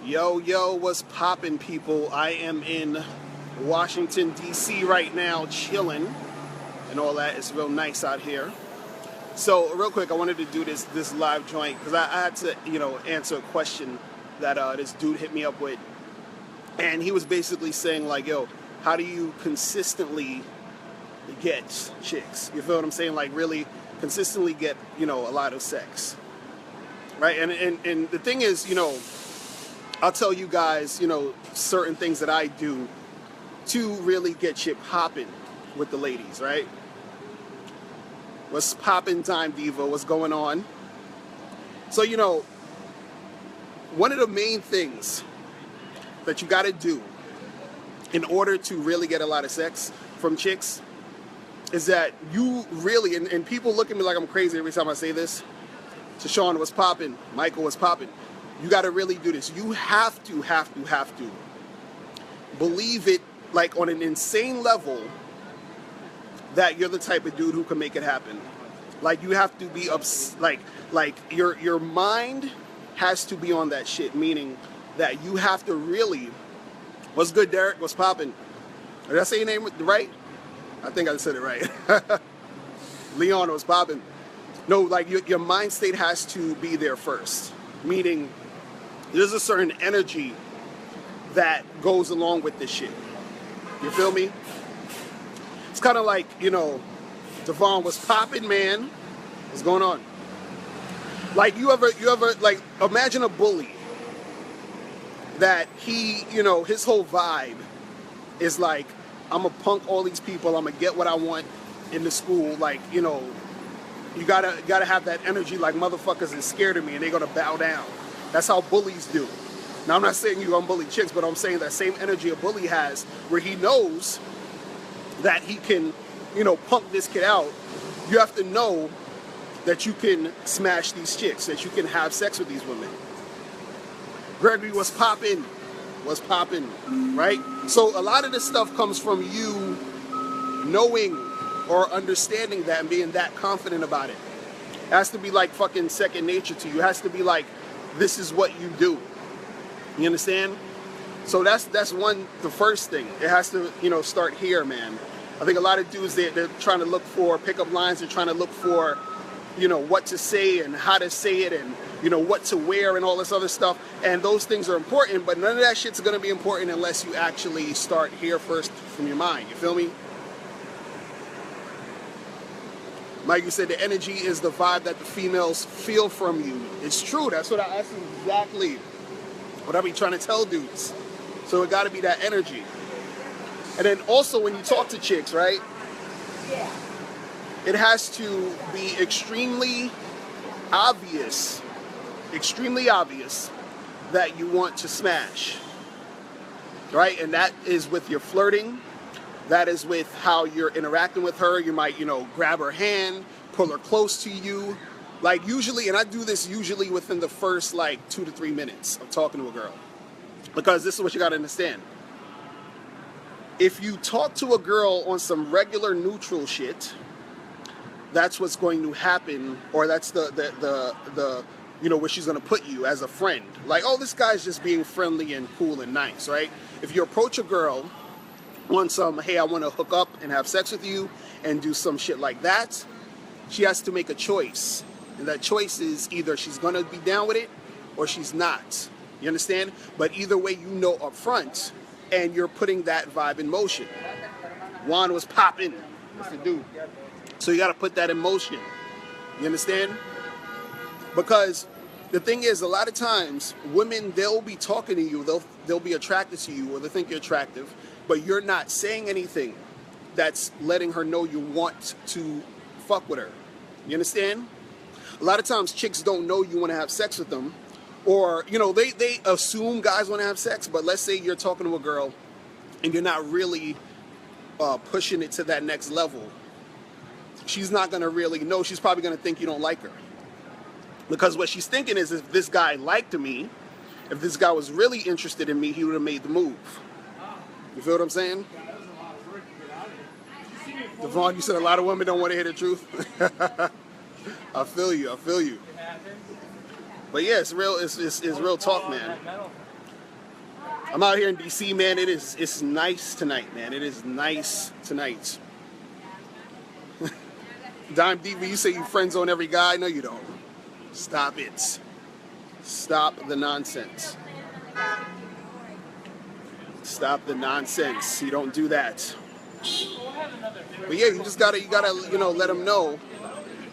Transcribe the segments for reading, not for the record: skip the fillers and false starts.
Yo, yo, what's poppin', people? I am in Washington, D.C. right now, chilling and all that. It's real nice out here. So, real quick, I wanted to do this live joint because I had to, answer a question that this dude hit me up with. And he was basically saying, like, yo, how do you consistently get chicks? You feel what I'm saying? Like, really consistently get, a lot of sex. Right? And the thing is, I'll tell you guys, certain things that I do to really get shit popping with the ladies, right? What's poppin', Time Diva? What's going on? So, one of the main things that you got to do in order to really get a lot of sex from chicks is that you really, and people look at me like I'm crazy every time I say this, to Sean, what's poppin', Michael, what's poppin', you got to really do this. You have to believe it, like on an insane level, that you're the type of dude who can make it happen. Like, you have to be like your mind has to be on that shit, meaning that you have to really, what's good, Derek? What's poppin'? Did I say your name right? I think I said it right. Leon, what's poppin'? No, like your mind state has to be there first, meaning there's a certain energy that goes along with this shit. You feel me? It's kind of like, Devon, was popping, man. What's going on? Like, you ever like, imagine a bully that he, his whole vibe is like, I'm gonna punk all these people, I'm gonna get what I want in the school. Like, you gotta have that energy, like, motherfuckers is scared of me and they're gonna bow down. That's how bullies do. Now, I'm not saying you don't bully chicks, but I'm saying that same energy a bully has, where he knows that he can, punk this kid out. You have to know that you can smash these chicks, that you can have sex with these women. Gregory, what's poppin'? What's poppin', right? So a lot of this stuff comes from you knowing or understanding that and being that confident about it. It has to be like fucking second nature to you. It has to be like, this is what you do. You understand? So that's the first thing. It has to, start here, man. I think a lot of dudes, they're trying to look for pickup lines. They're trying to look for, what to say and how to say it and, what to wear and all this other stuff. And those things are important, but none of that shit's going to be important unless you actually start here first from your mind. You feel me? Mike, you said the energy is the vibe that the females feel from you. It's true. That's exactly what I be trying to tell dudes. So it got to be that energy. And then also when you talk to chicks, right? Yeah. It has to be extremely obvious that you want to smash, right? And that is with your flirting. That is with how you're interacting with her. You might, grab her hand, pull her close to you. Like, usually, and I do this usually within the first, 2 to 3 minutes of talking to a girl. Because this is what you got to understand. If you talk to a girl on some regular neutral shit, that's what's going to happen, or that's the where she's going to put you as a friend. Like, oh, this guy's just being friendly and cool and nice, right? If you approach a girl on some, hey, I want to hook up and have sex with you and do some shit like that, she has to make a choice. And that choice is either she's going to be down with it or she's not. You understand? But either way, up front, and you're putting that vibe in motion. Juan was popping. What's the dude? So you got to put that in motion. You understand? Because the thing is, a lot of times, women, they'll be talking to you, they'll be attracted to you, or they think you're attractive, but you're not saying anything that's letting her know you want to fuck with her. You understand? A lot of times, chicks don't know you want to have sex with them, or, they assume guys want to have sex, but let's say you're talking to a girl and you're not really pushing it to that next level. She's not going to really know. She's probably going to think you don't like her. Because what she's thinking is, if this guy liked me, if this guy was really interested in me, he would have made the move. You feel what I'm saying? Devon, you said a lot of women don't want to hear the truth. I feel you. But yeah, it's real talk, man. I'm out here in D.C., man. It's nice tonight, man. It is nice tonight. Dime Diva, you say you friend zone every guy. No, you don't. Stop it. Stop the nonsense. Stop the nonsense. You don't do that. But yeah, you gotta, let them know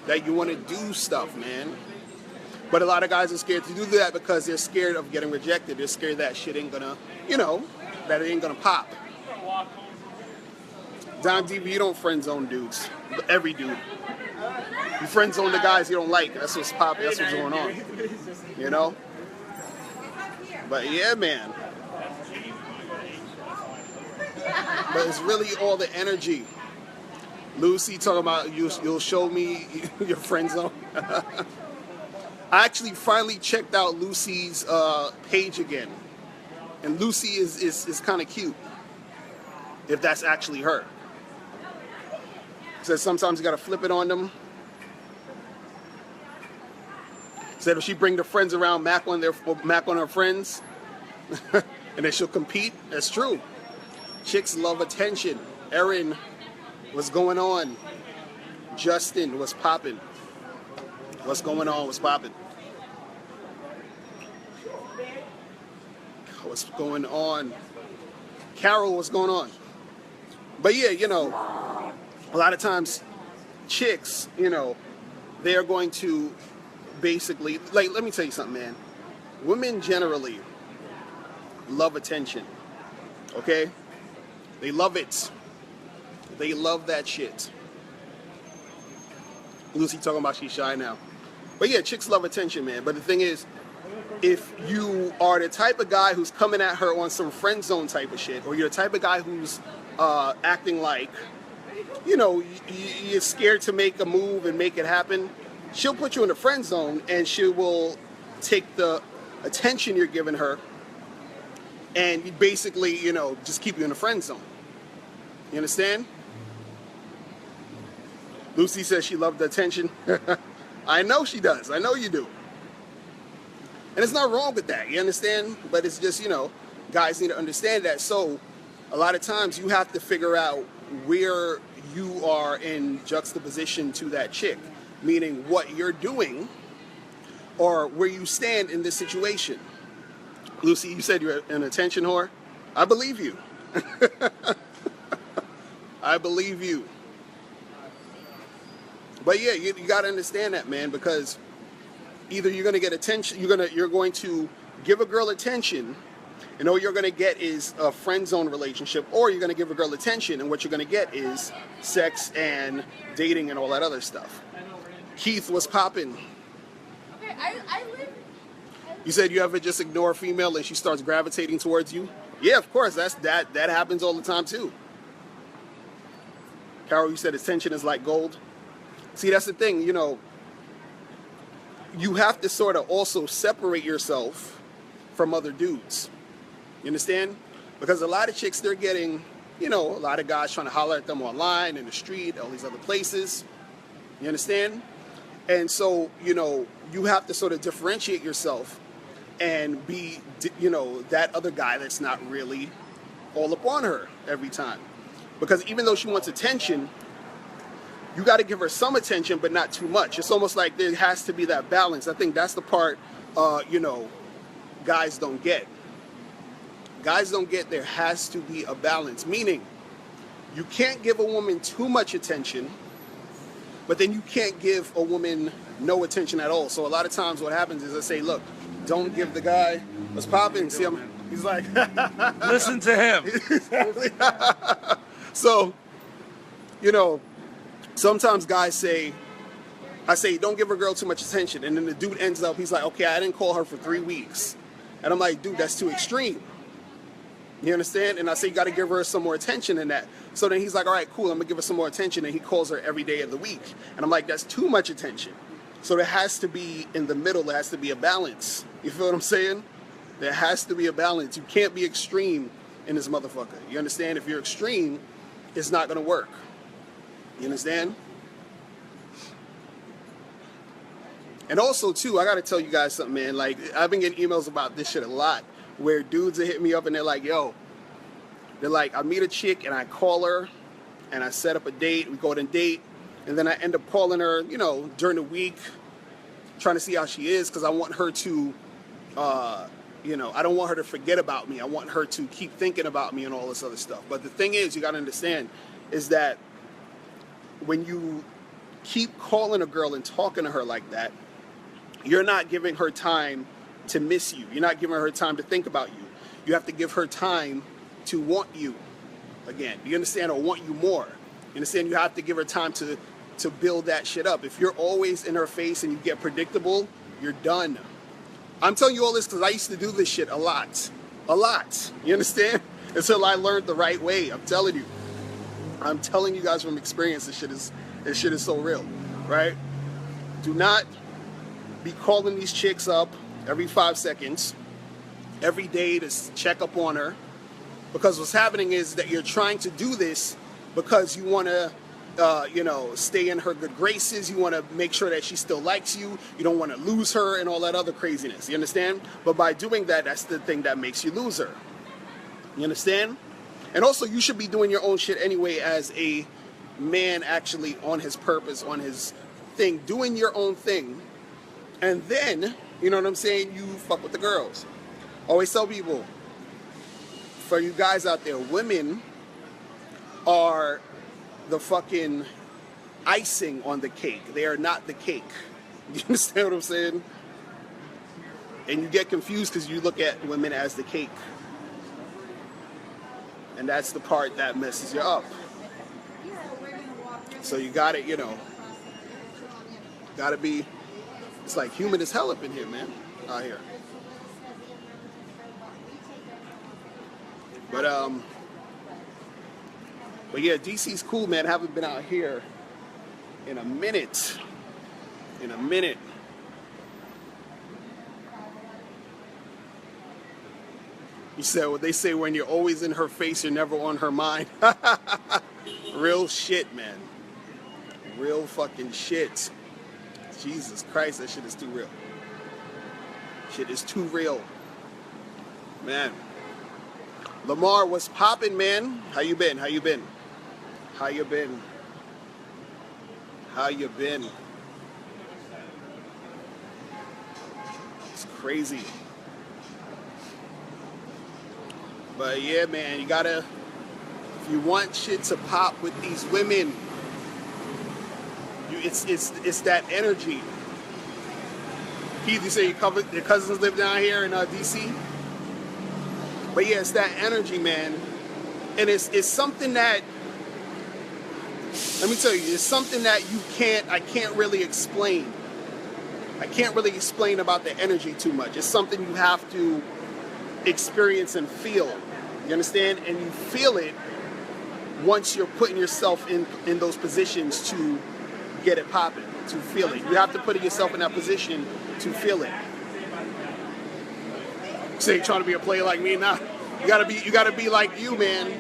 that you want to do stuff, man. But a lot of guys are scared to do that because they're scared of getting rejected. They're scared that shit ain't gonna, that it ain't gonna pop. Dime Diva, you don't friend zone dudes. Every dude. You friend zone the guys you don't like. That's what's popping. That's what's going on. But yeah, man. But it's really all the energy. Lucy talking about you'll show me your friend zone. I actually finally checked out Lucy's page again. And Lucy is kind of cute. If that's actually her. Says sometimes you gotta flip it on them. Said if she bring the friends around, mac on her friends, and then she'll compete. That's true. Chicks love attention. Erin, what's going on? Justin, what's popping? What's going on? What's popping? What's going on? Carol, what's going on? But yeah, a lot of times chicks, they're going to basically, like, let me tell you something, man. Women generally love attention, okay? They love it. They love that shit. Lucy talking about she's shy now. But yeah, chicks love attention, man. But the thing is, if you are the type of guy who's coming at her on some friend zone type of shit, or you're the type of guy who's acting like, you're scared to make a move and make it happen, she'll put you in the friend zone and she will take the attention you're giving her and basically, just keep you in the friend zone. You understand? Lucy says she loved the attention. I know she does. I know you do. And it's not wrong with that. You understand? But it's just, guys need to understand that. So a lot of times you have to figure out where you are in juxtaposition to that chick. Meaning what you're doing or where you stand in this situation. Lucy, you said you're an attention whore. I believe you. I believe you. But yeah, you got to understand that, man, because either you're going to get attention, you're going to give a girl attention, and all you're going to get is a friend zone relationship, or you're going to give a girl attention, and what you're going to get is sex and dating and all that other stuff. Keith, what's popping? Okay, I live. You said you ever just ignore a female and she starts gravitating towards you? Yeah, of course. That happens all the time too. Carol, you said attention is like gold. See, that's the thing, you have to sort of also separate yourself from other dudes. You understand? Because a lot of chicks, they're getting, a lot of guys trying to holler at them online, in the street, all these other places. You understand? And so, you have to sort of differentiate yourself and be, that other guy that's not really all up on her every time. Because even though she wants attention, you got to give her some attention, but not too much. It's almost like there has to be that balance. I think that's the part, guys don't get. Guys don't get there has to be a balance. Meaning, you can't give a woman too much attention, but then you can't give a woman no attention at all. So a lot of times what happens is I say, look, don't give the guy what's popping. See him? He's like, listen to him. So, sometimes guys say, don't give a girl too much attention. And then the dude ends up, he's like, okay, I didn't call her for 3 weeks. And I'm like, dude, that's too extreme. You understand? And I say, you got to give her some more attention than that. So then he's like, all right, cool, I'm going to give her some more attention. And he calls her every day of the week. And I'm like, that's too much attention. So there has to be, in the middle, there has to be a balance. You feel what I'm saying? There has to be a balance. You can't be extreme in this motherfucker. You understand? If you're extreme, it's not going to work. You understand? And also, too, I got to tell you guys something, man. Like, I've been getting emails about this shit a lot. where dudes are hitting me up and they're like, yo, they're like, I meet a chick and I call her and I set up a date, we go on a date, and then I end up calling her, you know, during the week, trying to see how she is, because I want her to, you know, I don't want her to forget about me. I want her to keep thinking about me and all this other stuff. But the thing is, you got to understand, is that when you keep calling a girl and talking to her like that, you're not giving her time to miss you. You're not giving her time to think about you. You have to give her time to want you again. You understand? Or want you more. You understand? You have to give her time to build that shit up. If you're always in her face and you get predictable, you're done. I'm telling you all this because I used to do this shit a lot. A lot. You understand? Until I learned the right way. I'm telling you. I'm telling you guys from experience, this shit is so real. Right? Do not be calling these chicks up every 5 seconds, every day to check up on her. Because what's happening is that you're trying to do this because you want to, you know, stay in her good graces. You want to make sure that she still likes you. You don't want to lose her and all that other craziness. You understand? But by doing that, that's the thing that makes you lose her. You understand? And also, you should be doing your own shit anyway as a man, actually on his purpose, on his thing, doing your own thing. And then, you know what I'm saying, you fuck with the girls. Always tell people, for you guys out there, women are the fucking icing on the cake. They are not the cake. You understand what I'm saying? And you get confused because you look at women as the cake. And that's the part that messes you up. So you gotta, you know, gotta be, it's like humid as hell up in here, man, out here. But yeah, DC's cool, man. I haven't been out here in a minute. In a minute. You said what they say, when you're always in her face, you're never on her mind. Real shit, man. Real fucking shit. Jesus Christ, that shit is too real. Shit is too real. Man. Lamar, what's poppin', man? How you been? How you been? How you been? How you been? It's crazy. But yeah, man, you gotta, if you want shit to pop with these women, it's that energy. Keith, you say your cousins live down here in D.C.? But yeah, it's that energy, man. And it's something that, let me tell you, it's something that I can't really explain. I can't really explain about the energy too much. It's something you have to experience and feel. You understand? And you feel it once you're putting yourself in those positions to get it popping, to feel it. You have to put yourself in that position to feel it. Say you're trying to be a player like me? Nah. You gotta be like you, man.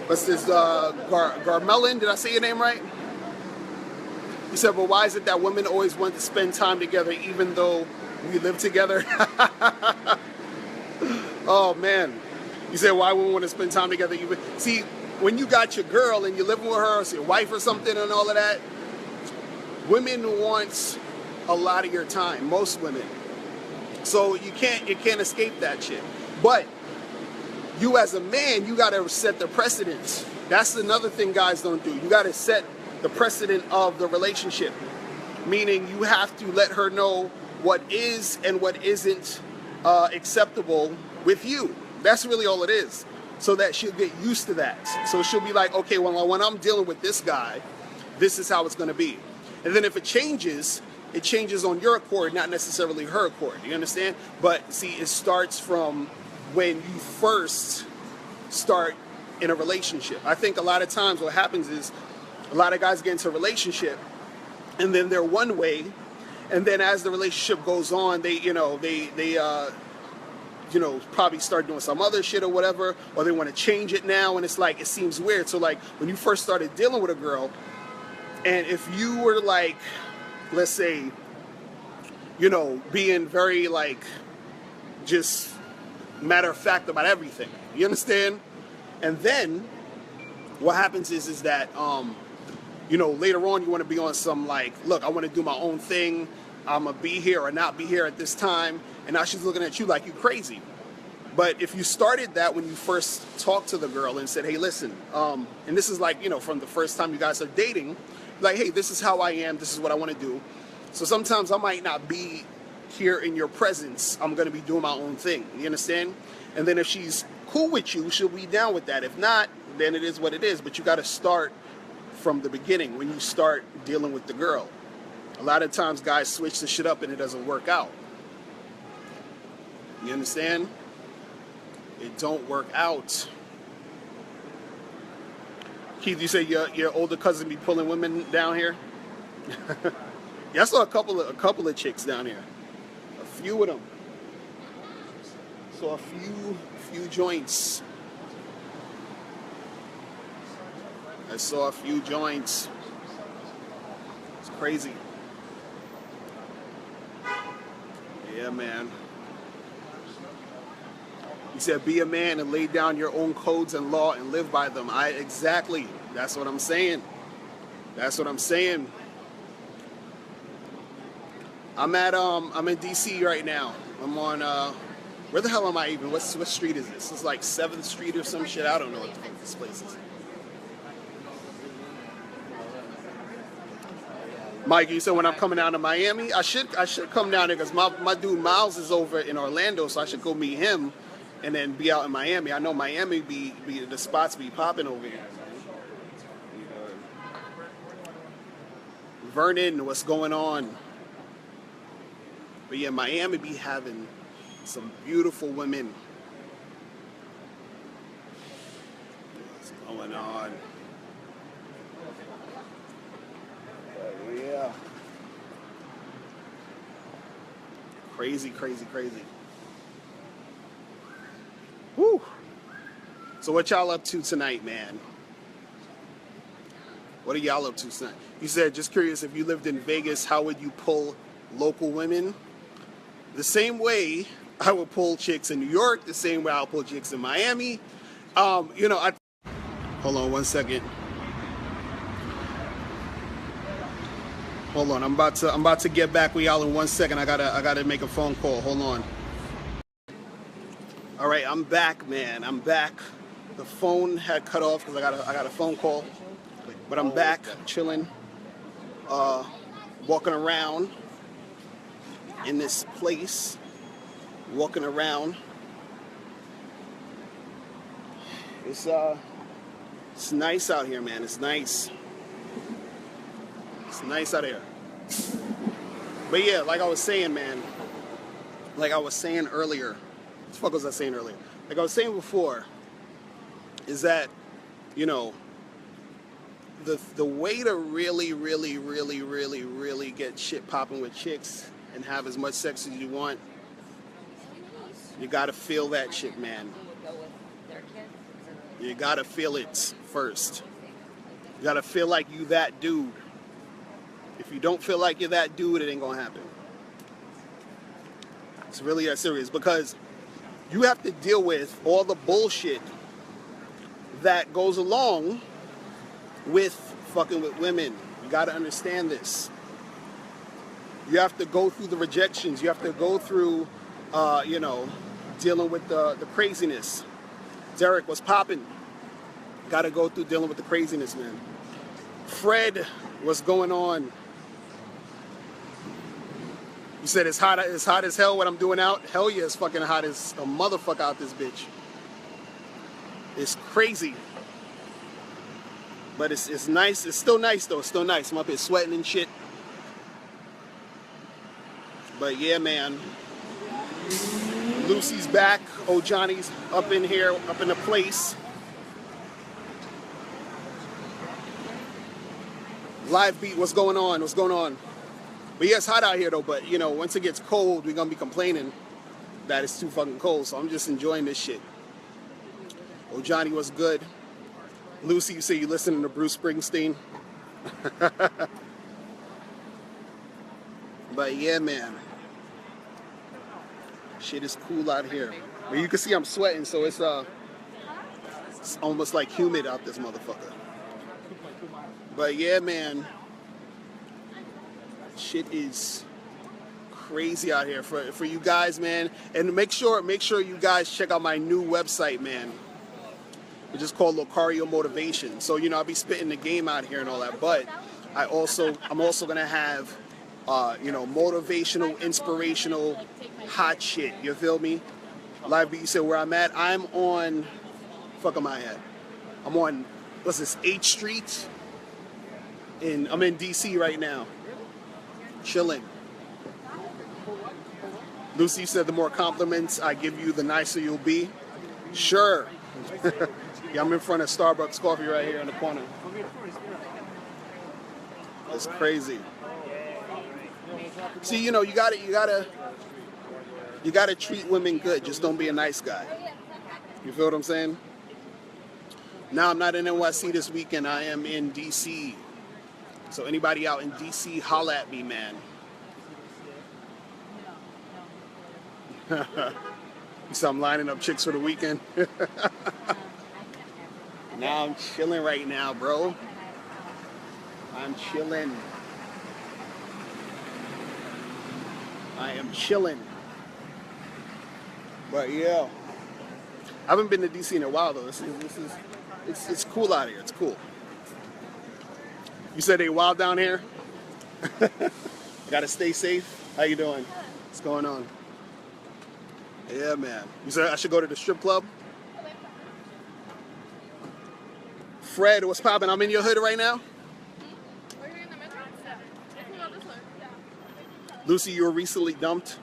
What's this, Garmelin? Did I say your name right? You said, well, why is it that women always want to spend time together even though we live together? Oh, man. You said, why women want to spend time together? See, when you got your girl and you're living with her, or your wife or something and all of that, women want a lot of your time, most women. So you can't escape that shit. But you as a man, you got to set the precedence. That's another thing guys don't do. You got to set the precedent of the relationship. Meaning you have to let her know what is and what isn't acceptable with you. That's really all it is. So that she'll get used to that. So she'll be like, okay, well, when I'm dealing with this guy, this is how it's going to be. And then if it changes on your accord, not necessarily her accord. You understand? But see, it starts from when you first start in a relationship. I think a lot of times what happens is a lot of guys get into a relationship and then they're one way, and then as the relationship goes on, they probably start doing some other shit or whatever, or they want to change it now, and it's like, it seems weird. So like when you first started dealing with a girl, and if you were like, let's say you know, being very like just matter of fact about everything. You understand? And then what happens is that you know, later on you want to be on some like, look, I want to do my own thing. I'm gonna be here or not be here at this time, and now she's looking at you like you crazy. But if you started that when you first talked to the girl and said, hey, listen, and this is like, you know, from the first time you guys are dating, like, hey, this is how I am, this is what I want to do. So sometimes I might not be here in your presence. I'm going to be doing my own thing. You understand? And then if she's cool with you, she'll be down with that. If not, then it is what it is. But you got to start from the beginning when you start dealing with the girl. A lot of times guys switch the shit up and it doesn't work out. You understand? It don't work out. Keith, you say your older cousin be pulling women down here? Yeah, I saw a couple of chicks down here. A few of them. Saw a few joints. I saw a few joints. It's crazy. Yeah, man. He said, be a man and lay down your own codes and law and live by them. Exactly. That's what I'm saying. That's what I'm saying. I'm in D.C. right now. I'm on, where the hell am I even? What street is this? It's like 7th Street or some shit. I don't know what the fuck this place is. Mike, you said when I'm coming down to Miami, I should come down there because my dude Miles is over in Orlando, so I should go meet him and then be out in Miami. I know Miami be the spots be popping over here. Vernon, what's going on? But yeah, Miami be having some beautiful women. What's going on? Yeah. Crazy, crazy, crazy. Woo. So what y'all up to tonight, man? What are y'all up to tonight? You said, just curious, if you lived in Vegas, how would you pull local women? The same way I would pull chicks in New York, the same way I'll pull chicks in Miami. You know, hold on 1 second. Hold on, I'm about to get back with y'all in 1 second. I gotta make a phone call. Hold on. All right, I'm back, man. I'm back. The phone had cut off because I got a phone call, but I'm back, chilling, walking around in this place, walking around. It's nice out here, man. It's nice. It's nice out here. But yeah, like I was saying, man. Like I was saying earlier. What the fuck was I saying earlier? Like I was saying before, is that, you know, the way to really get shit popping with chicks and have as much sex as you want, you gotta feel that shit, man. You gotta feel it first. You gotta feel like you that dude. If you don't feel like you're that dude, it ain't gonna happen. It's really that serious, because you have to deal with all the bullshit that goes along with fucking with women. You gotta understand this. You have to go through the rejections. You have to go through, you know, dealing with the craziness. Derek, what's popping? Gotta go through dealing with the craziness, man. Fred, what's going on? You said it's hot as hell what I'm doing out. Hell yeah, it's fucking hot as a motherfucker out this bitch. It's crazy. But it's nice. It's still nice though. It's still nice. I'm up here sweating and shit. But yeah, man. Lucy's back. Oh, Johnny's up in here, up in the place. Live beat, what's going on? What's going on? But yeah, it's hot out here though, but you know, once it gets cold, we're gonna be complaining that it's too fucking cold, so I'm just enjoying this shit. Oh, Johnny, what's good? Lucy, you say you listening to Bruce Springsteen? But yeah, man. Shit is cool out here. But you can see I'm sweating, so it's almost like humid out this motherfucker. But yeah, man, shit is crazy out here for you guys, man. And make sure you guys check out my new website, man. It's just called Locario Motivation. So I'll be spitting the game out here and all that, but I'm also gonna have motivational, inspirational, hot shit. You feel me? Live, you said where I'm at. I'm on. Fuck am I at? I'm on. What's this? 8th Street. I'm in D.C. right now. Chilling. Lucy said the more compliments I give you, the nicer you'll be. Sure. Yeah, I'm in front of Starbucks coffee right here in the corner. It's crazy. See, you gotta treat women good. Just don't be a nice guy. You feel what I'm saying? Now I'm not in NYC this weekend. I am in D.C. So anybody out in D.C., holla at me, man. You saw I'm lining up chicks for the weekend. Now I'm chilling right now, bro. I'm chilling. I am chilling. But yeah, I haven't been to DC in a while though. It's cool out here. It's cool. You said they wild down here. Gotta stay safe. How you doing? What's going on? Yeah, man. You said I should go to the strip club? Fred, what's poppin'? I'm in your hood right now. Lucy, you were recently dumped.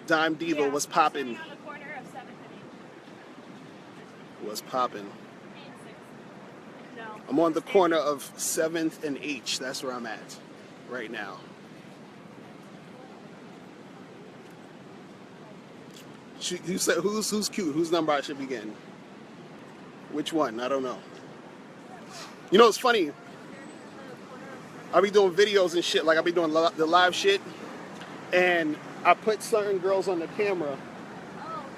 Dime Diva, what's poppin'? What's poppin'? I'm on the corner of 7th and H. That's where I'm at right now. You said who's cute? Whose number I should be getting? Which one? I don't know. You know, it's funny. I'll be doing videos and shit. Like I'll be doing the live shit, and I put certain girls on the camera,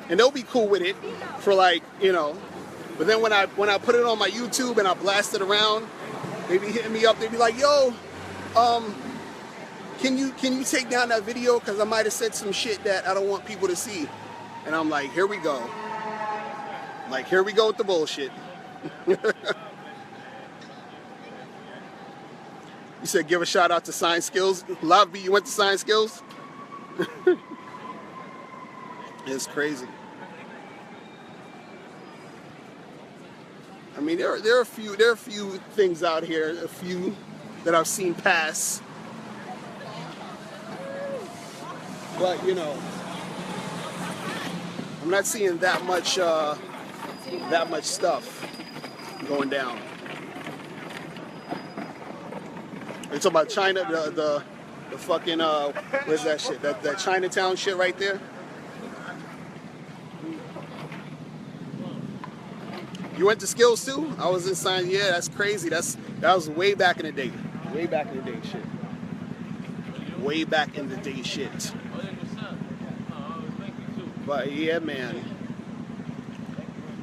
and they'll be cool with it for like But then when I put it on my YouTube and I blast it around, they be hitting me up. They be like, "Yo, can you take down that video? Because I might have said some shit that I don't want people to see." And I'm like, here we go. Like, here we go with the bullshit. You said give a shout out to Science Skills. Love B, you went to Science Skills? It's crazy. I mean, there are a few things out here, a few that I've seen pass. But I'm not seeing that much stuff going down. You're talking about China, the fucking where's that shit? That Chinatown shit right there. You went to Skills too? I was in Science. Yeah, that's crazy. That was way back in the day. Way back in the day shit. Way back in the day shit. But yeah, man.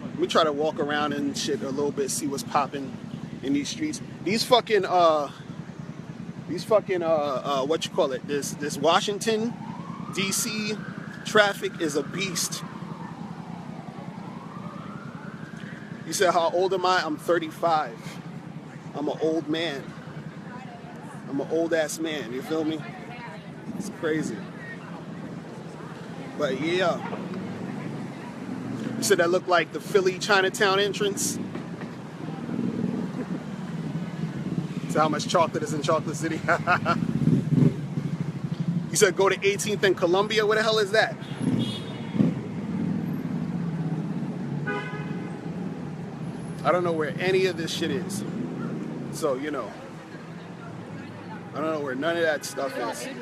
Let me try to walk around and shit a little bit, see what's popping in these streets. These fucking what you call it? This Washington D.C. traffic is a beast. You said how old am I? I'm 35. I'm an old man. I'm an old ass man. You feel me? It's crazy. But yeah. You said that looked like the Philly Chinatown entrance. So how much chocolate is in Chocolate City? You said go to 18th and Columbia. Where the hell is that? I don't know where any of this shit is. So, I don't know where none of that stuff is. You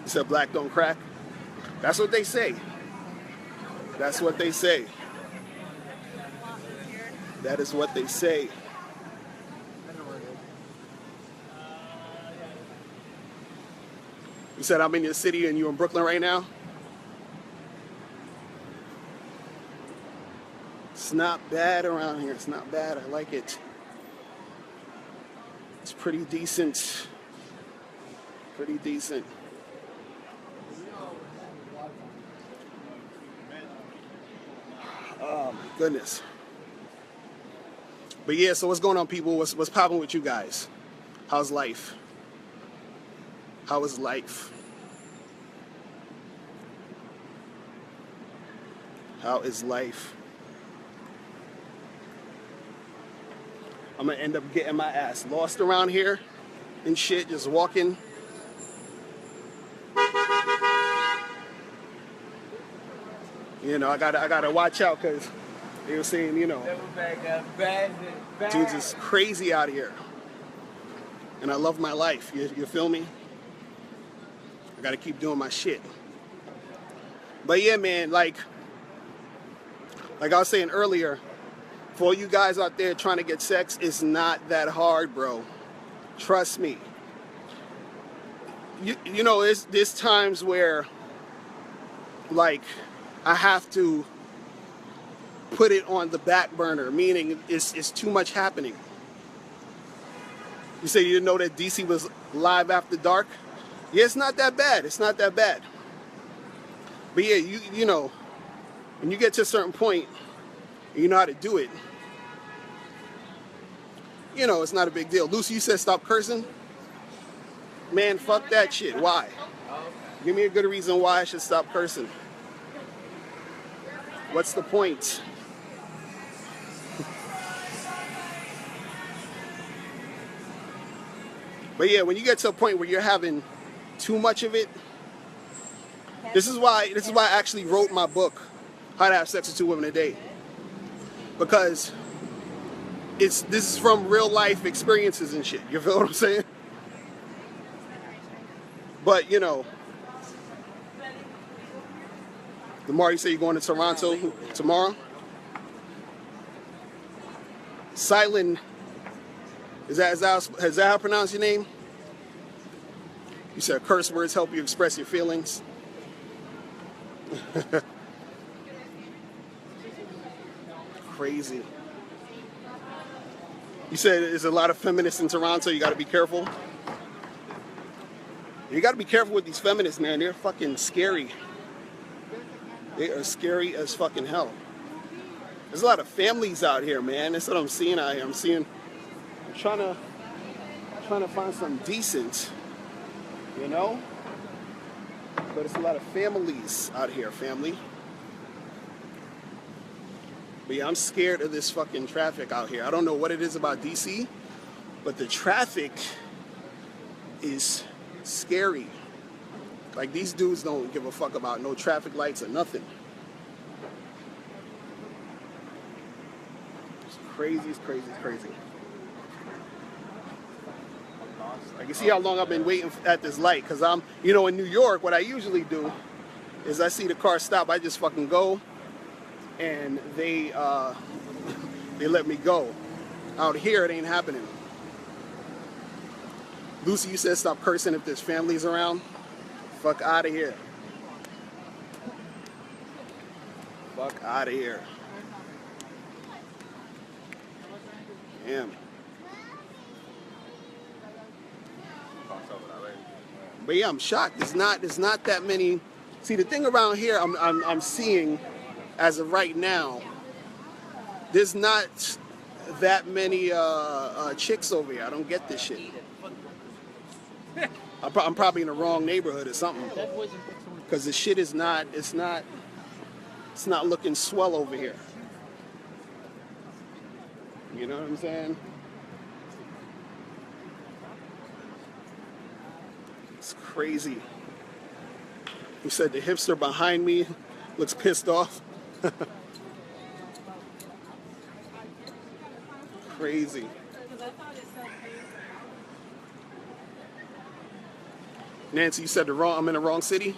said black don't crack? That's what they say. That's what they say. That is what they say. You said I'm in your city and you're in Brooklyn right now? It's not bad around here. It's not bad. I like it. It's pretty decent. Pretty decent. Oh my goodness. But yeah, so what's going on, people? What's popping with you guys? How's life? How is life? How is life? I'm gonna end up getting my ass lost around here and shit, just walking. You know, I gotta watch out because they were saying, you know, dudes is crazy out here. And I love my life. You feel me? I gotta keep doing my shit. But yeah, man, like I was saying earlier, for all you guys out there trying to get sex, it's not that hard, bro. Trust me. You know, there's times where, like, I have to put it on the back burner, meaning it's too much happening. You say you didn't know that DC was live after dark? Yeah, it's not that bad. It's not that bad. But yeah, you know, when you get to a certain point, and you know how to do it, you know, it's not a big deal. Lucy, you said stop cursing? Man, fuck that shit. Why? Give me a good reason why I should stop cursing. What's the point? But yeah, when you get to a point where you're having too much of it, this is why I actually wrote my book, How to Have Sex with 2 Women a Day. Because this is from real life experiences and shit. You feel what I'm saying? But you know, Lamar, you say you're going to Toronto tomorrow? Silent, is that how I pronounce your name? You said curse words help you express your feelings. Crazy. You said there's a lot of feminists in Toronto. You got to be careful. You got to be careful with these feminists, man. They're fucking scary. They are scary as fucking hell. There's a lot of families out here, man. That's what I'm seeing out here. I'm trying to find something decent, you know? But it's a lot of families out here, family. But yeah, I'm scared of this fucking traffic out here. I don't know what it is about DC, but the traffic is scary. Like, these dudes don't give a fuck about no traffic lights or nothing. It's crazy, it's crazy, it's crazy. I can see how long I've been waiting at this light, because you know, in New York, what I usually do is I see the car stop, I just fucking go, and they let me go. Out here, it ain't happening. Lucy, you said stop cursing if there's families around. Fuck out of here. Fuck out of here. Damn. But yeah, I'm shocked. There's not that many. See, the thing around here, I'm seeing, as of right now, there's not that many chicks over here. I don't get this shit. I'm probably in the wrong neighborhood or something. Because the shit is not. It's not looking swell over here. You know what I'm saying? It's crazy. You said the hipster behind me looks pissed off. Crazy. Nancy, you said I'm in the wrong city?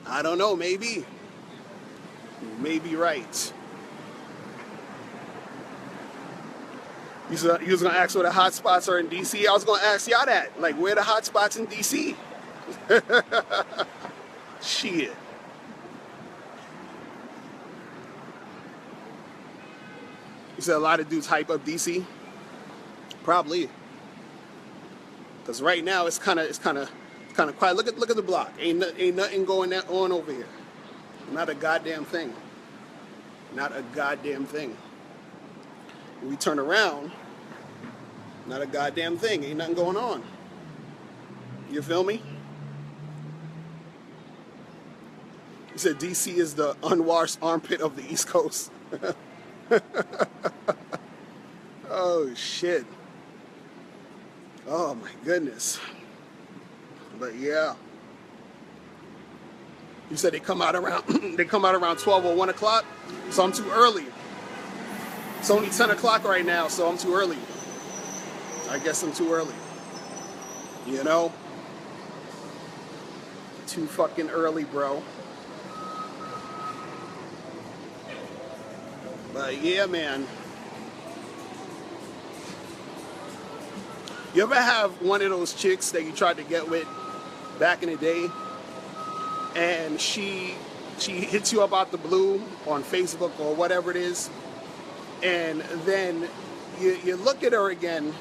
I don't know, maybe. You may be right. You was gonna ask where the hot spots are in DC. I was gonna ask y'all that. Like, where the hot spots in DC? Shit. You said a lot of dudes hype up DC? Probably. Because right now it's kind of quiet. Look at the block. Ain't nothing going on over here. Not a goddamn thing. Not a goddamn thing. When we turn around, not a goddamn thing. Ain't nothing going on. You feel me? You said DC is the unwashed armpit of the East Coast. Oh shit. Oh my goodness. But yeah. You said they come out around 12 or 1 o'clock, so I'm too early. It's only 10 o'clock right now, so I'm too early. I guess I'm too early. You know? Too fucking early, bro. But yeah, man. You ever have one of those chicks that you tried to get with back in the day, and she hits you up out the blue on Facebook or whatever it is, and then you look at her again,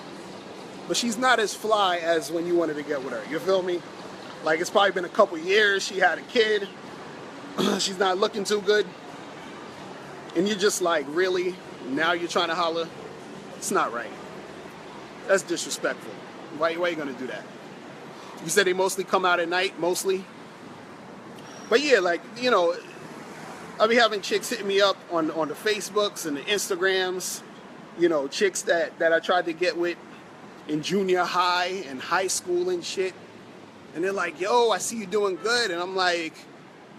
but she's not as fly as when you wanted to get with her. You feel me? Like, it's probably been a couple years, she had a kid, she's not looking too good, and you're just like, really? Now you're trying to holler? It's not right. That's disrespectful. Why are you gonna do that? You said they mostly come out at night, mostly? But yeah, like, you know, I be having chicks hitting me up on the Facebooks and the Instagrams, you know, chicks that I tried to get with in junior high and high school and shit. And they're like, yo, I see you doing good. And I'm like,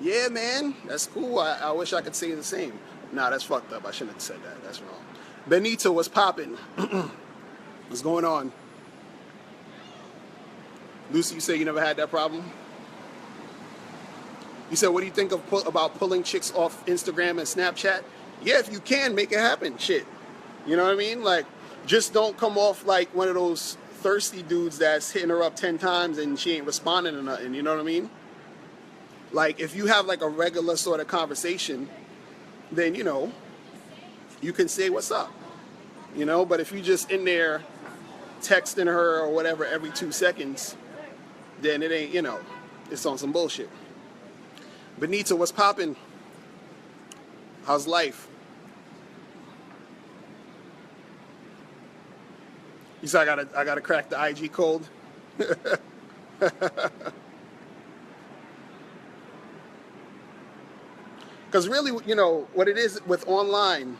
yeah, man, that's cool. I wish I could say the same. Nah, that's fucked up. I shouldn't have said that. That's wrong. Benito, what's popping? What's going on? Lucy, you say you never had that problem? You said, what do you think about pulling chicks off Instagram and Snapchat? Yeah, if you can, make it happen. Shit. You know what I mean? Like, just don't come off like one of those thirsty dudes that's hitting her up 10 times and she ain't responding to nothing. You know what I mean? Like, if you have like a regular sort of conversation, then, you know, you can say what's up. You know, but if you just in there texting her or whatever every 2 seconds, then it ain't, you know, it's on some bullshit. Benita, what's poppin'? How's life? You said I gotta crack the IG code. Because really, you know, what it is with online,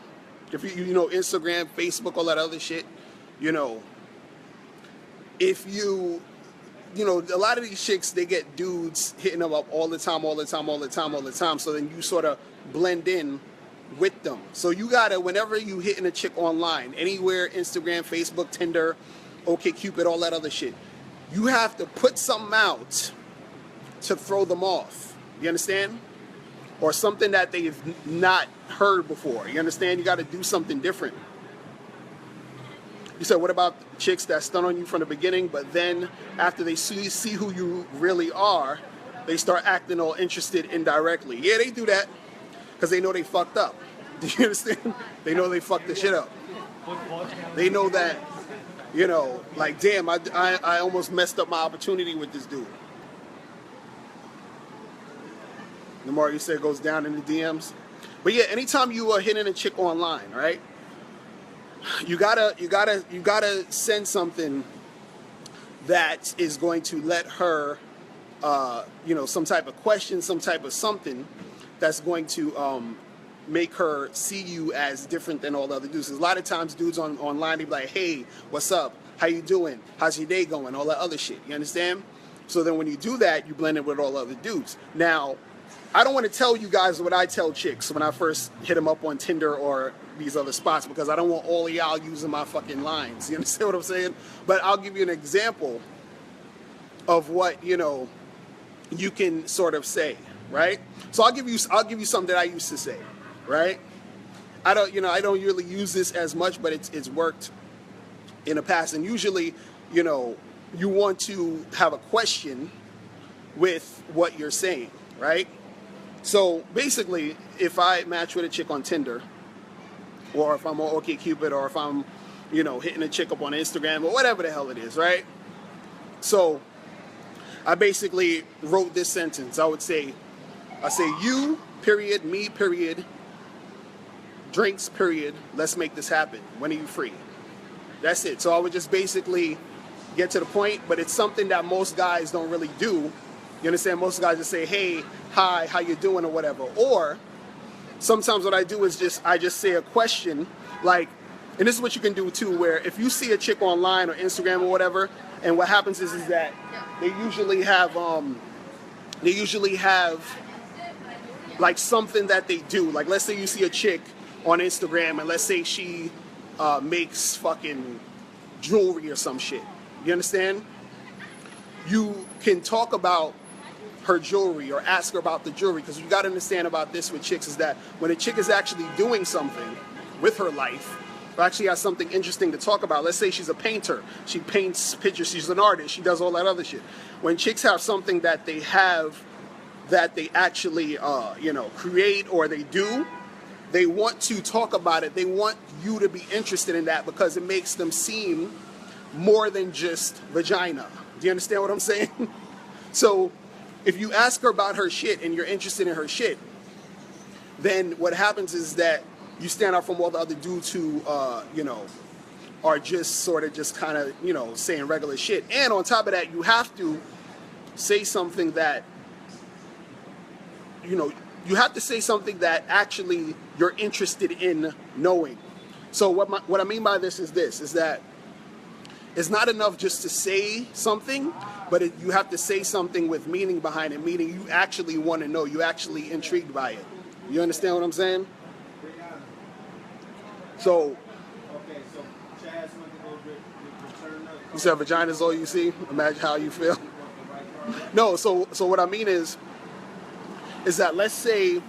if you know, Instagram, Facebook, all that other shit, you know, if you know, a lot of these chicks, they get dudes hitting them up all the time. So then you sort of blend in with them. So you gotta, whenever you hitting a chick online, anywhere, Instagram, Facebook, Tinder, OkCupid, all that other shit, you have to put something out to throw them off. You understand? Or something that they've not heard before. You understand? You got to do something different. You said, what about chicks that stun on you from the beginning, but then after they see who you really are, they start acting all interested indirectly? Yeah, they do that because they know they fucked up. Do you understand? They know they fucked the shit up. They know that, you know, like, damn, I almost messed up my opportunity with this dude. The more you say it goes down in the DMs. But yeah, anytime you are hitting a chick online, right? You gotta send something that is going to let her, you know, some type of question, some type of something that's going to make her see you as different than all the other dudes. 'Cause a lot of times dudes online, they be like, hey, what's up? How you doing? How's your day going? All that other shit. You understand? So then when you do that, you blend it with all the other dudes. Now, I don't want to tell you guys what I tell chicks when I first hit them up on Tinder or these other spots, because I don't want all of y'all using my fucking lines. You understand what I'm saying? But I'll give you an example of what, you know, you can sort of say, right? So I'll give you something that I used to say, right? I don't really use this as much, but it's worked in the past. And usually, you know, you want to have a question with what you're saying, right? So basically, if I match with a chick on Tinder, or if I'm on OkCupid, or if I'm, hitting a chick up on Instagram, or whatever the hell it is, right? So I basically wrote this sentence. I say, you, period, me, period, drinks, period, let's make this happen. When are you free? That's it. So I would just basically get to the point, but it's something that most guys don't really do. You understand? Most guys just say, hey, hi, how you doing, or whatever. Or sometimes what I do is I just say a question, like, and this is what you can do too, where if you see a chick online or Instagram or whatever, and what happens is that they usually have like something that they do. Like, let's say you see a chick on Instagram, and let's say she makes fucking jewelry or some shit. You understand? You can talk about her jewelry or ask her about the jewelry, because you got to understand about this with chicks is that when a chick is actually doing something with her life, or actually has something interesting to talk about, let's say she's a painter, she paints pictures, she's an artist, she does all that other shit. When chicks have something that they have that they actually create or they do, they want to talk about it. They want you to be interested in that because it makes them seem more than just vagina. Do you understand what I'm saying? So if you ask her about her shit and you're interested in her shit, then what happens is that you stand out from all the other dudes who, are just sort of just kind of, saying regular shit. And on top of that, you have to say something that, you have to say something that actually you're interested in knowing. So what I mean by this is that it's not enough just to say something, but you have to say something with meaning behind it, meaning you actually want to know, you actually intrigued by it. You understand what I'm saying? So, you said vagina's all you see? Imagine how you feel. No, so what I mean is that let's say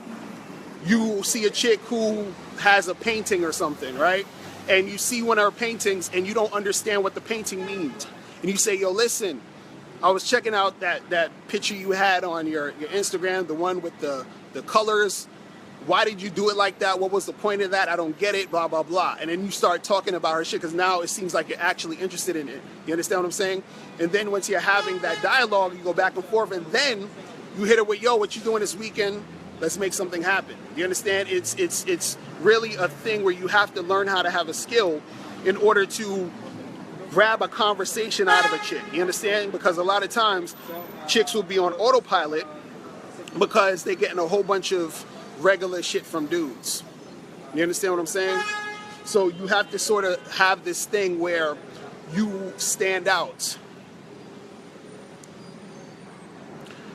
you see a chick who has a painting or something, right? And you see one of her paintings and you don't understand what the painting means. And you say, yo, listen, I was checking out that picture you had on your Instagram, the one with the colors. Why did you do it like that? What was the point of that? I don't get it, blah, blah, blah. And then you start talking about her shit because now it seems like you're actually interested in it. You understand what I'm saying? And then once you're having that dialogue, you go back and forth, and then you hit her with, yo, what you doing this weekend? Let's make something happen. You understand? It's really a thing where you have to learn how to have a skill in order to grab a conversation out of a chick. You understand? Because a lot of times chicks will be on autopilot because they're getting a whole bunch of regular shit from dudes. You understand what I'm saying? So you have to sort of have this thing where you stand out.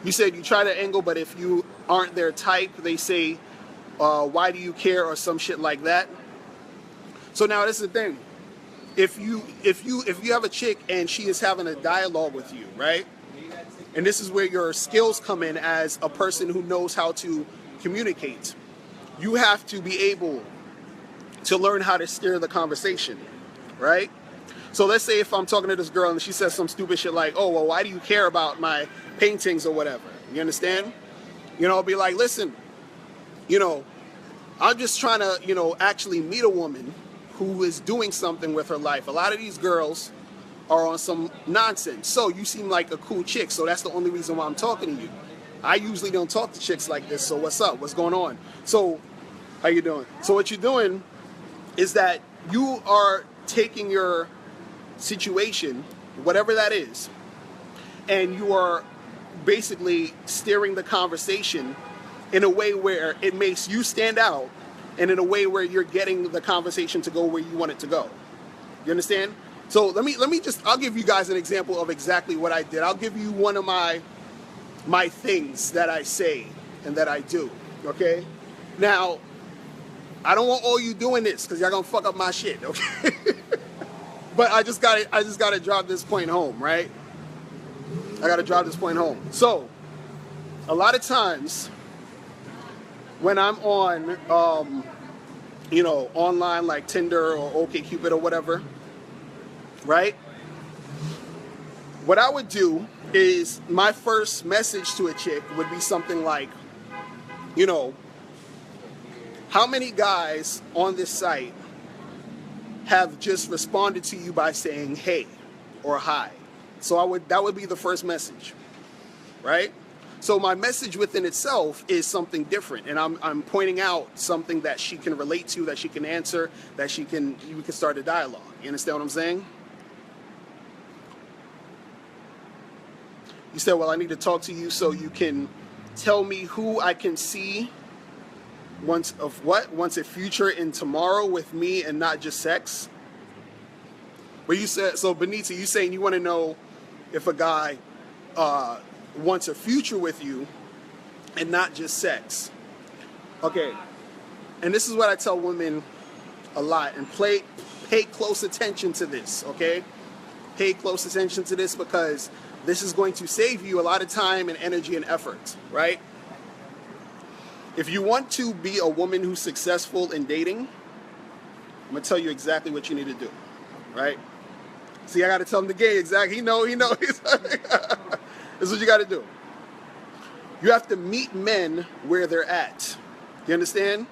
You said you try to angle, but if you aren't their type, they say, why do you care, or some shit like that. So now this is the thing. If you have a chick and she is having a dialogue with you, right? And this is where your skills come in as a person who knows how to communicate. You have to be able to learn how to steer the conversation, right? So let's say if I'm talking to this girl and she says some stupid shit like, oh, well, why do you care about my paintings or whatever? You understand? I'll be like, listen, I'm just trying to, actually meet a woman who is doing something with her life. A lot of these girls are on some nonsense. So you seem like a cool chick, so that's the only reason why I'm talking to you. I usually don't talk to chicks like this, so what's up? What's going on? So, how you doing? So what you're doing is that you are taking your situation, whatever that is, and you are basically steering the conversation in a way where it makes you stand out, and in a way where you're getting the conversation to go where you want it to go. You understand? So I'll give you guys an example of exactly what I did. I'll give you one of my things that I say and that I do, okay? Now, I don't want all you doing this because y'all gonna fuck up my shit, okay? But I just gotta drive this point home, right? I gotta drive this point home. So, a lot of times when I'm on, online like Tinder or OkCupid or whatever, right? what I would do is my first message to a chick would be something like, you know, how many guys on this site have just responded to you by saying hey or hi? So that would be the first message, right? So my message within itself is something different, and I'm pointing out something that she can relate to, that she can answer, that you can start a dialogue. You understand what I'm saying? You said, well, I need to talk to you so you can tell me who I can see once a future in tomorrow with me and not just sex. But you said, so Benita, you saying you want to know if a guy wants a future with you and not just sex. Okay. And this is what I tell women a lot, and pay close attention to this, okay? Pay close attention to this, because this is going to save you a lot of time and energy and effort, right? If you want to be a woman who's successful in dating, I'm going to tell you exactly what you need to do, right? See, I got to tell him the game exactly. He know. This is what you got to do. You have to meet men where they're at. You understand?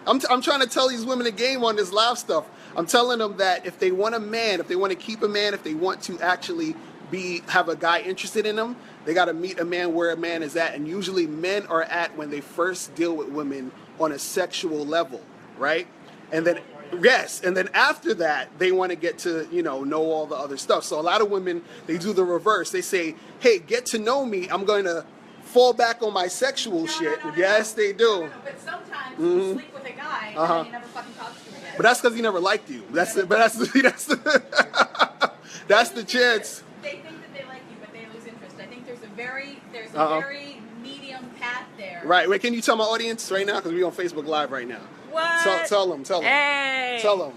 I'm trying to tell these women the game on this live stuff. I'm telling them that if they want a man, if they want to keep a man, if they want to actually have a guy interested in them, they got to meet a man where a man is at. And usually men are at when they first deal with women on a sexual level, right? And then, yes, and then after that, they want to get to, know all the other stuff. So a lot of women, they do the reverse. They say, hey, get to know me. I'm going to fall back on my sexual shit. Yes, they do. But sometimes you sleep with a guy and then you never fucking talk to him again. But that's because he never liked you. That's the chance. They think that they like you, but they lose interest. I think there's a very medium path there. Right. Wait, can you tell my audience right now? Because we're on Facebook Live right now. What? Tell them. Hey. Tell them.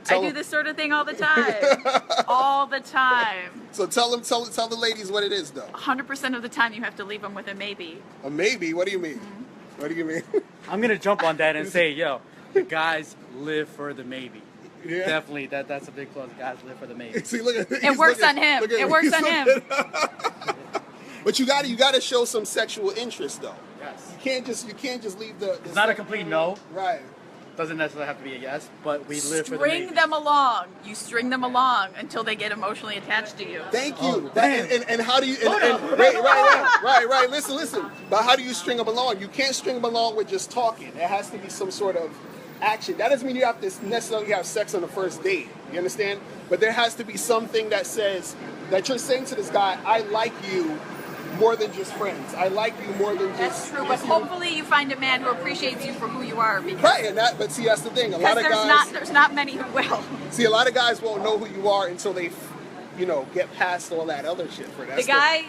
I do this sort of thing all the time. All the time. So tell the ladies what it is, though. 100% of the time you have to leave them with a maybe. A maybe? What do you mean? Mm-hmm. What do you mean? I'm going to jump on that and say, yo, the guys live for the maybe. Yeah. Definitely, that's a big plus. Guys live for the maybe. See, look at It works on him. It works on him. But you got to show some sexual interest, though. Yes. You can't just leave the It's not a complete no. Right. Doesn't necessarily have to be a yes, but we live for the String maybe. them along. You string them along until they get emotionally attached to you. Thank you. Oh, And how do you? Right. Listen. But how do you string them along? You can't string them along with just talking. There has to be some sort of action. That doesn't mean you have to necessarily have sex on the first date. You understand? But there has to be something that says that you're saying to this guy, "I like you more than just friends. I like you more than just." That's true, but hopefully you find a man who appreciates you for who you are. Right, but see, that's the thing. A lot of guys, there's not many who will. See, a lot of guys won't know who you are until they, get past all that other shit. For that.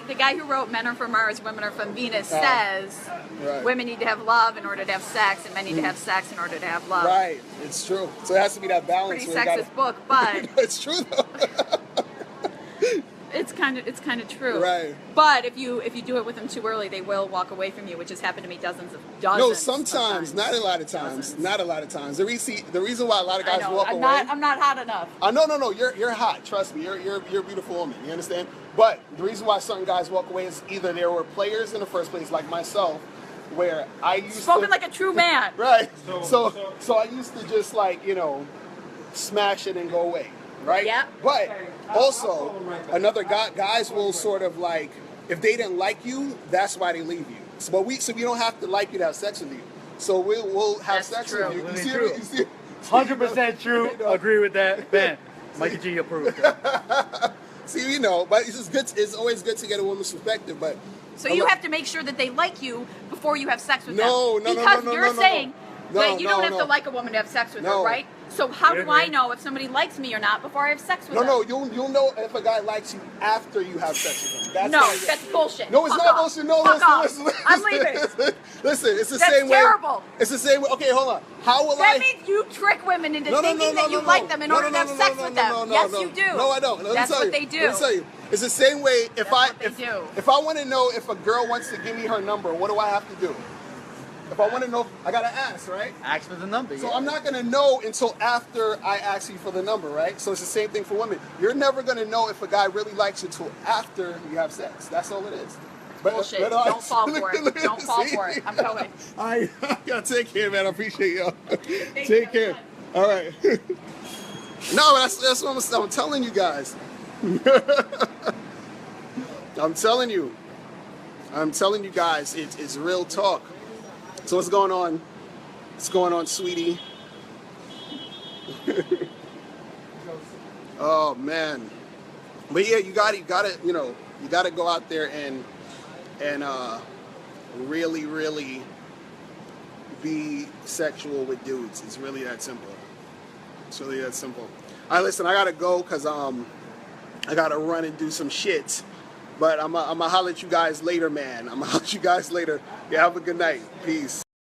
The guy who wrote "Men Are From Mars, Women Are From Venus" says women need to have love in order to have sex, and men need to have sex in order to have love. Right, it's true. So it has to be that balance. Pretty sexist book, but it's true though. It's kind of true. Right. But if you do it with them too early, they will walk away from you, which has happened to me dozens. No, sometimes, not a lot of times. Dozens. Not a lot of times. The reason why a lot of guys walk away. I'm not hot enough. No. You're hot. Trust me. You're a beautiful woman. You understand? But the reason why certain guys walk away is either there were players in the first place, like myself, where I used spoken like a true man. Right. So I used to just smash it and go away. Right? Yeah. But also, guys will sort of if they didn't like you, that's why they leave you. So we don't have to like you to have sex with you. So we'll have sex with you. You see? 100% true. Agree with that. Ben, Mikey G approved. See, but it's just good. It's always good to get a woman's perspective, but. So you have to make sure that they like you before you have sex with them. No. Because you're saying that you don't have to like a woman to have sex with her, right? So how do I know if somebody likes me or not before I have sex with them? No, you'll know if a guy likes you after you have sex with him. That's bullshit. No, it's not bullshit. No, listen. I'm leaving. Listen, it's the same way. That's terrible. It's the same way. Okay, hold on. That means you trick women into thinking that you like them in order to have sex with them. Yes, you do. No, I don't. That's what they do. Let me tell you. It's the same way. If I what they do. if I want to know if a girl wants to give me her number, what do I have to do? If I want to know, I gotta ask, right? Ask for the number. So yeah. I'm not gonna know until after I ask you for the number, right? So it's the same thing for women. You're never gonna know if a guy really likes you until after you have sex. That's all it is. Bullshit. Don't fall for it. Don't fall for it. I'm going. I gotta take care, man. I appreciate y'all. Take care. All right. No, that's what I'm telling you guys. I'm telling you guys, it's real talk. So what's going on? What's going on, sweetie? Oh man. But yeah, you gotta go out there and really be sexual with dudes. It's really that simple. It's really that simple. All right, listen, I gotta go because I gotta run and do some shit. But I'm gonna holler at you guys later, man. I'm gonna holler at you guys later. Yeah, have a good night. Peace.